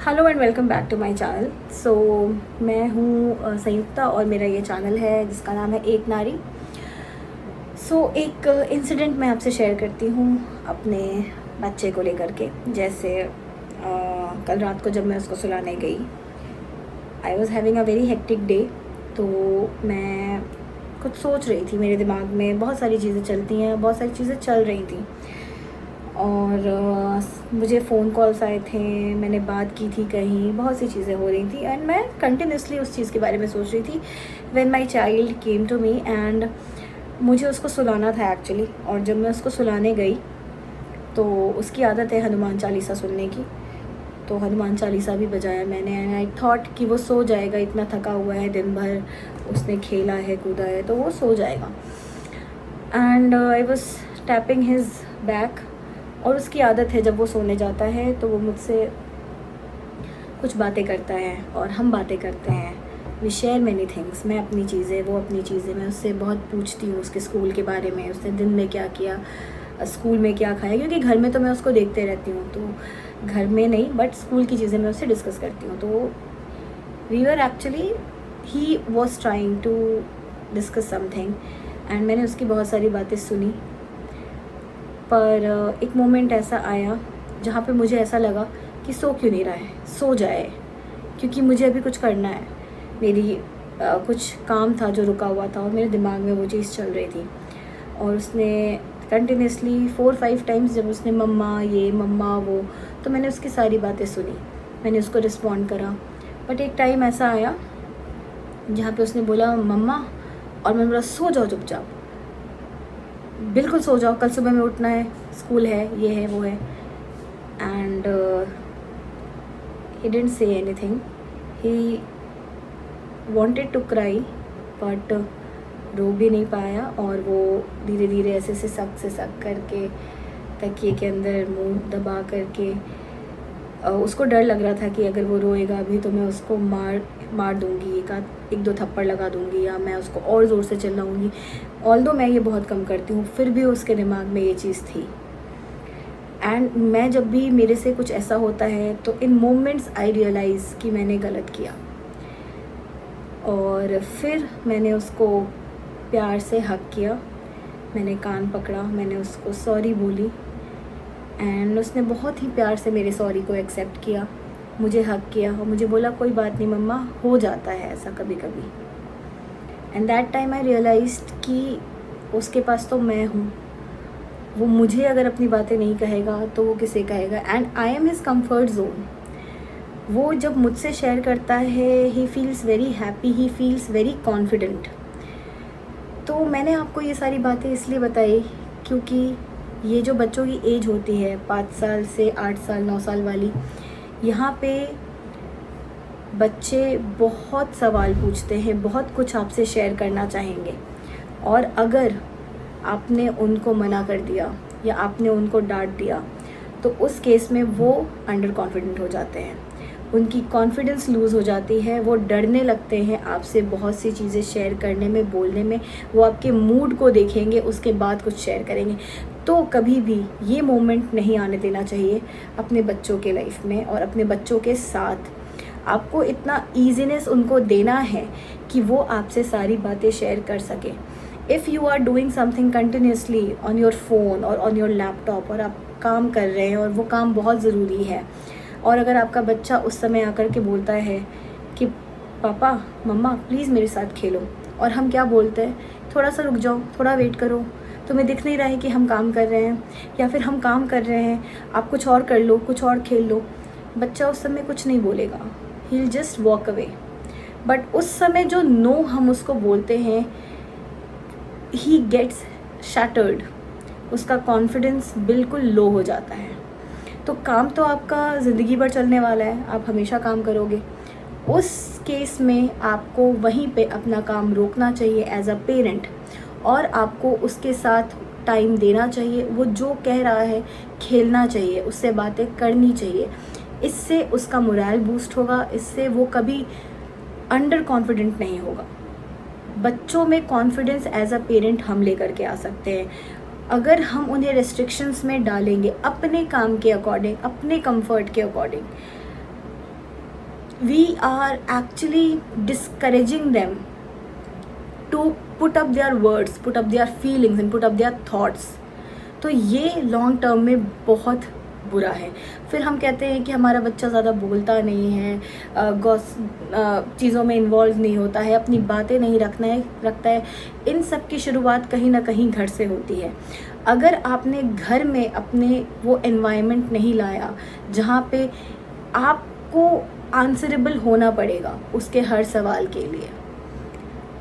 Hello and welcome back to my channel. So मैं हूँ संयुक्ता और मेरा ये चैनल है जिसका नाम है एक नारी। एक इंसिडेंट मैं आपसे शेयर करती हूँ अपने बच्चे को लेकर के। जैसे कल रात को जब मैं उसको सुलाने गई, I was having a very hectic day. तो मैं कुछ सोच रही थी, मेरे दिमाग में बहुत सारी चीज़ें चलती हैं, बहुत सारी चीज़ें चल रही थी और मुझे फ़ोन कॉल्स आए थे, मैंने बात की थी कहीं, बहुत सी चीज़ें हो रही थी एंड मैं कंटिन्यूसली उस चीज़ के बारे में सोच रही थी when my child came to me and मुझे उसको सुलाना था एक्चुअली। और जब मैं उसको सुलाने गई तो उसकी आदत है हनुमान चालीसा सुनने की, तो हनुमान चालीसा भी बजाया मैंने एंड आई थॉट कि वो सो जाएगा, इतना थका हुआ है, दिन भर उसने खेला है कूदा है तो वो सो जाएगा। And I was tapping his back और उसकी आदत है जब वो सोने जाता है तो वो मुझसे कुछ बातें करता है और हम बातें करते हैं। वी शेयर मैनी थिंग्स, मैं अपनी चीज़ें, वो अपनी चीज़ें। मैं उससे बहुत पूछती हूँ उसके स्कूल के बारे में, उसने दिन में क्या किया, स्कूल में क्या खाया, क्योंकि घर में तो मैं उसको देखते रहती हूँ, तो घर में नहीं बट स्कूल की चीज़ें मैं उससे डिस्कस करती हूँ। तो we were actually, he was trying to discuss something and मैंने उसकी बहुत सारी बातें सुनी। पर एक मोमेंट ऐसा आया जहाँ पे मुझे ऐसा लगा कि सो क्यों नहीं रहा है, सो जाए, क्योंकि मुझे अभी कुछ करना है। मेरी कुछ काम था जो रुका हुआ था और मेरे दिमाग में वो चीज़ चल रही थी। और उसने कंटिन्यूसली 4-5 टाइम्स जब उसने मम्मा ये मम्मा वो, तो मैंने उसकी सारी बातें सुनी, मैंने उसको रिस्पॉन्ड करा। बट एक टाइम ऐसा आया जहाँ पे उसने बोला मम्मा, और मैंने बोला सो जाओ चुपचाप, बिल्कुल सो जाओ, कल सुबह में उठना है, स्कूल है, ये है वो है। And he didn't say anything, he wanted to cry but रो भी नहीं पाया और वो धीरे धीरे ऐसे सिसक करके तकिए के अंदर मुंह दबा करके, उसको डर लग रहा था कि अगर वो रोएगा अभी तो मैं उसको मार दूंगी, एक दो थप्पड़ लगा दूंगी या मैं उसको और ज़ोर से चिल्लाऊंगी। ऑल्दो मैं ये बहुत कम करती हूँ, फिर भी उसके दिमाग में ये चीज़ थी। एंड मैं जब भी मेरे से कुछ ऐसा होता है तो इन मोमेंट्स आई रियलाइज़ कि मैंने गलत किया। और फिर मैंने उसको प्यार से हग किया, मैंने कान पकड़ा, मैंने उसको सॉरी बोली एंड उसने बहुत ही प्यार से मेरे सॉरी को एक्सेप्ट किया, मुझे हग किया और मुझे बोला कोई बात नहीं मम्मा, हो जाता है ऐसा कभी कभी। And that time I realised कि उसके पास तो मैं हूँ, वो मुझे अगर अपनी बातें नहीं कहेगा तो वो किसे कहेगा। And I am his comfort zone. वो जब मुझसे शेयर करता है he feels very happy, he feels very confident. तो मैंने आपको ये सारी बातें इसलिए बताई क्योंकि ये जो बच्चों की एज होती है 5 साल से 8 साल 9 साल वाली, यहाँ पे बच्चे बहुत सवाल पूछते हैं, बहुत कुछ आपसे शेयर करना चाहेंगे और अगर आपने उनको मना कर दिया या आपने उनको डांट दिया तो उस केस में वो अंडर कॉन्फिडेंट हो जाते हैं, उनकी कॉन्फिडेंस लूज़ हो जाती है, वो डरने लगते हैं आपसे बहुत सी चीज़ें शेयर करने में, बोलने में। वो आपके मूड को देखेंगे उसके बाद कुछ शेयर करेंगे। तो कभी भी ये मोमेंट नहीं आने देना चाहिए अपने बच्चों के लाइफ में और अपने बच्चों के साथ। आपको इतना ईजीनेस उनको देना है कि वो आपसे सारी बातें शेयर कर सके। If you are doing something continuously on your phone और ऑन योर लैपटॉप और आप काम कर रहे हैं और वो काम बहुत ज़रूरी है, और अगर आपका बच्चा उस समय आकर के बोलता है कि पापा मम्मा प्लीज़ मेरे साथ खेलो, और हम क्या बोलते हैं, थोड़ा सा रुक जाओ, थोड़ा वेट करो, तुम्हें दिख नहीं रहा है कि हम काम कर रहे हैं, या फिर हम काम कर रहे हैं, आप कुछ और कर लो, कुछ और खेल लो। बच्चा उस समय कुछ नहीं बोलेगा, he will just walk away. But उस समय जो नो हम उसको बोलते हैं, ही गेट्स शैटर्ड, उसका कॉन्फिडेंस बिल्कुल लो हो जाता है। तो काम तो आपका ज़िंदगी भर चलने वाला है, आप हमेशा काम करोगे। उस केस में आपको वहीं पे अपना काम रोकना चाहिए एज अ पेरेंट, और आपको उसके साथ टाइम देना चाहिए। वो जो कह रहा है खेलना चाहिए, उससे बातें करनी चाहिए। इससे उसका मोरल बूस्ट होगा, इससे वो कभी अंडर कॉन्फिडेंट नहीं होगा। बच्चों में कॉन्फिडेंस एज अ पेरेंट हम लेकर के आ सकते हैं अगर हम उन्हें रेस्ट्रिक्शंस में डालेंगे अपने काम के अकॉर्डिंग, अपने कंफर्ट के according. we are actually discouraging them to put up their words, put up their feelings and put up their thoughts. तो ये लॉन्ग टर्म में बहुत बुरा है. फिर हम कहते हैं कि हमारा बच्चा ज़्यादा बोलता नहीं है, चीज़ों में इन्वॉल्व नहीं होता है, अपनी बातें नहीं रखता है. इन सब की शुरुआत कहीं ना कहीं घर से होती है. अगर आपने घर में अपने वो एनवायरनमेंट नहीं लाया जहाँ पे आपको आंसरेबल होना पड़ेगा उसके हर सवाल के लिए,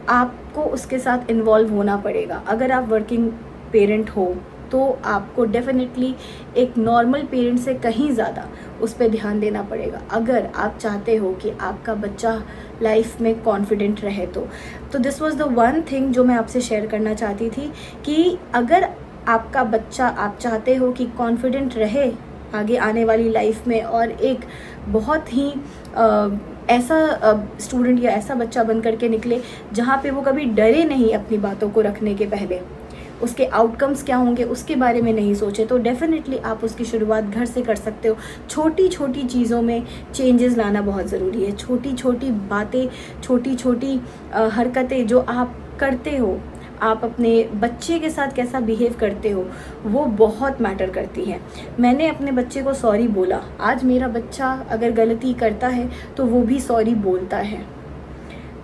आपको उसके साथ इन्वॉल्व होना पड़ेगा. अगर आप वर्किंग पेरेंट हो तो आपको डेफिनेटली एक नॉर्मल पेरेंट से कहीं ज़्यादा उस पर ध्यान देना पड़ेगा अगर आप चाहते हो कि आपका बच्चा लाइफ में कॉन्फिडेंट रहे. तो this was the one thing जो मैं आपसे शेयर करना चाहती थी कि अगर आपका बच्चा, आप चाहते हो कि कॉन्फिडेंट रहे आगे आने वाली लाइफ में और एक बहुत ही ऐसा स्टूडेंट या ऐसा बच्चा बन करके निकले जहाँ पे वो कभी डरे नहीं अपनी बातों को रखने के पहले, उसके आउटकम्स क्या होंगे उसके बारे में नहीं सोचे, तो डेफिनेटली आप उसकी शुरुआत घर से कर सकते हो. छोटी छोटी चीज़ों में चेंजेस लाना बहुत ज़रूरी है. छोटी छोटी बातें, छोटी छोटी हरकतें जो आप करते हो, आप अपने बच्चे के साथ कैसा बिहेव करते हो, वो बहुत मैटर करती है. मैंने अपने बच्चे को सॉरी बोला. आज मेरा बच्चा अगर गलती करता है तो वो भी सॉरी बोलता है.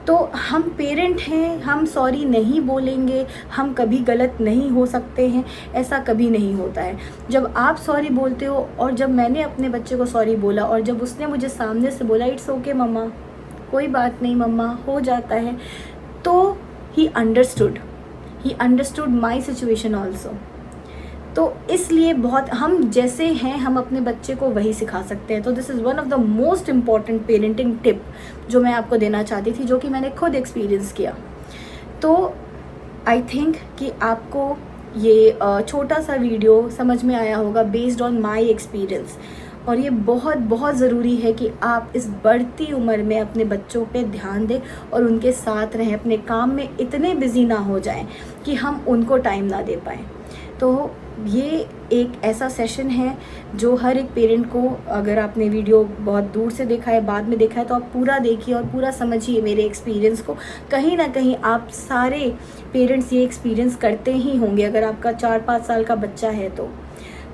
तो हम पेरेंट हैं, हम सॉरी नहीं बोलेंगे, हम कभी गलत नहीं हो सकते हैं, ऐसा कभी नहीं होता है. जब आप सॉरी बोलते हो और जब मैंने अपने बच्चे को सॉरी बोला और जब उसने मुझे सामने से बोला इट्स ओके मम्मा, कोई बात नहीं मम्मा, हो जाता है, तो he understood my situation also. तो इसलिए बहुत हम जैसे हैं हम अपने बच्चे को वही सिखा सकते हैं. तो this is one of the most important parenting tip जो मैं आपको देना चाहती थी, जो कि मैंने खुद एक्सपीरियंस किया. तो आई थिंक कि आपको ये छोटा सा वीडियो समझ में आया होगा बेस्ड ऑन माई एक्सपीरियंस. और ये बहुत बहुत ज़रूरी है कि आप इस बढ़ती उम्र में अपने बच्चों पे ध्यान दें और उनके साथ रहें, अपने काम में इतने बिजी ना हो जाएं कि हम उनको टाइम ना दे पाएँ. तो ये एक ऐसा सेशन है जो हर एक पेरेंट को, अगर आपने वीडियो बहुत दूर से देखा है, बाद में देखा है, तो आप पूरा देखिए और पूरा समझिए मेरे एक्सपीरियंस को. कहीं ना कहीं आप सारे पेरेंट्स ये एक्सपीरियंस करते ही होंगे अगर आपका 4-5 साल का बच्चा है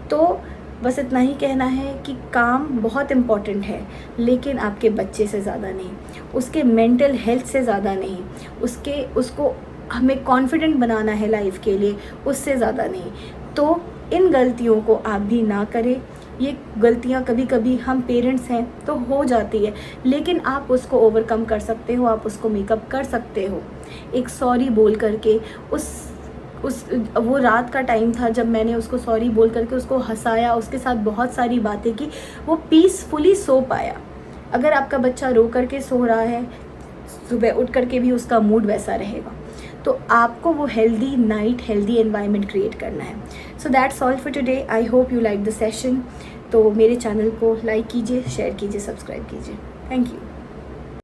तो बस इतना ही कहना है कि काम बहुत इम्पॉर्टेंट है, लेकिन आपके बच्चे से ज़्यादा नहीं, उसके मेंटल हेल्थ से ज़्यादा नहीं, उसको हमें कॉन्फिडेंट बनाना है लाइफ के लिए, उससे ज़्यादा नहीं. तो इन गलतियों को आप भी ना करें. ये गलतियाँ कभी कभी हम पेरेंट्स हैं तो हो जाती है, लेकिन आप उसको ओवरकम कर सकते हो, आप उसको मेकअप कर सकते हो एक सॉरी बोल करके. वो रात का टाइम था जब मैंने उसको सॉरी बोल करके उसको हंसाया, उसके साथ बहुत सारी बातें की, वो पीसफुली सो पाया. अगर आपका बच्चा रो करके सो रहा है, सुबह उठ करके भी उसका मूड वैसा रहेगा. तो आपको वो healthy night, healthy environment create करना है. So that's all for today. I hope you like the session. तो मेरे चैनल को लाइक कीजिए, शेयर कीजिए, सब्सक्राइब कीजिए. Thank you.